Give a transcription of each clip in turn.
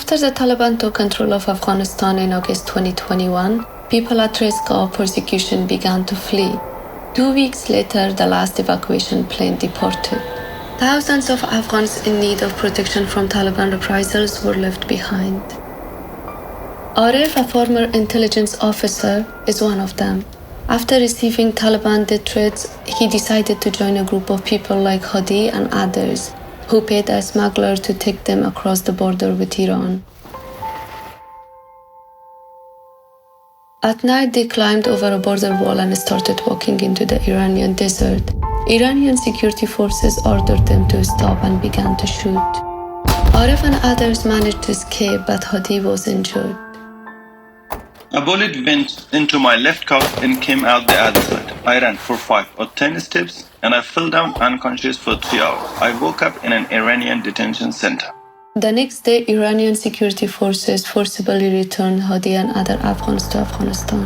After the Taliban took control of Afghanistan in August 2021, people at risk of persecution began to flee. 2 weeks later, the last evacuation plane departed. Thousands of Afghans in need of protection from Taliban reprisals were left behind. Arif, a former intelligence officer, is one of them. After receiving Taliban death threats, he decided to join a group of people like Hadi and others who paid a smuggler to take them across the border with Iran. At night, they climbed over a border wall and started walking into the Iranian desert. Iranian security forces ordered them to stop and began to shoot. Arif and others managed to escape, but Hadi was injured. A bullet went into my left calf and came out the other side. I ran for 5 or 10 steps and I fell down unconscious for 3 hours. I woke up in an Iranian detention center. The next day, Iranian security forces forcibly returned Hadi and other Afghans to Afghanistan.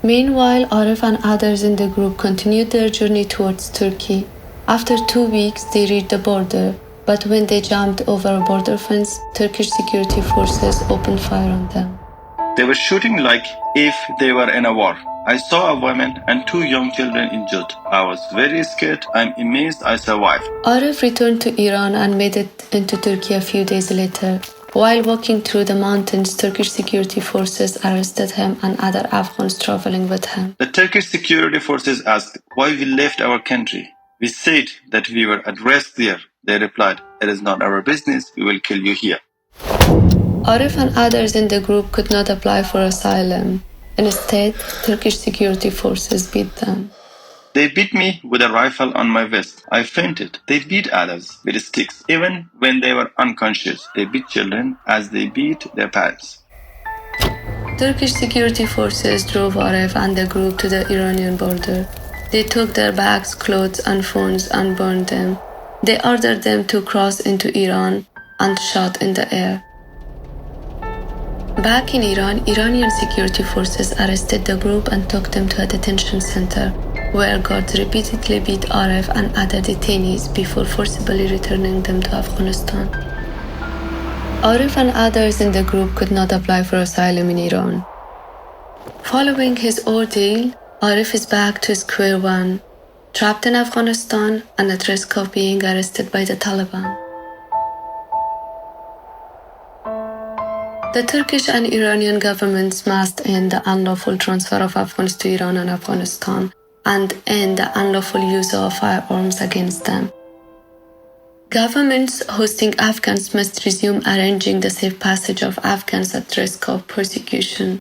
Meanwhile, Arif and others in the group continued their journey towards Turkey. After 2 weeks, they reached the border, but when they jumped over a border fence, Turkish security forces opened fire on them. They were shooting like if they were in a war. I saw a woman and 2 young children injured. I was very scared. I'm amazed I survived. Arif returned to Iran and made it into Turkey a few days later. While walking through the mountains, Turkish security forces arrested him and other Afghans traveling with him. The Turkish security forces asked why we left our country. We said that we were at risk there. They replied, "It is not our business. We will kill you here." Arif and others in the group could not apply for asylum. Instead, Turkish security forces beat them. They beat me with a rifle on my vest. I fainted. They beat others with sticks. Even when they were unconscious, they beat children as they beat their parents. Turkish security forces drove Arif and the group to the Iranian border. They took their bags, clothes, and phones and burned them. They ordered them to cross into Iran and shot in the air. Back in Iran, Iranian security forces arrested the group and took them to a detention center, where guards repeatedly beat Arif and other detainees before forcibly returning them to Afghanistan. Arif and others in the group could not apply for asylum in Iran. Following his ordeal, Arif is back to square one, trapped in Afghanistan and at risk of being arrested by the Taliban. The Turkish and Iranian governments must end the unlawful transfer of Afghans to Iran and Afghanistan and end the unlawful use of firearms against them. Governments hosting Afghans must resume arranging the safe passage of Afghans at risk of persecution.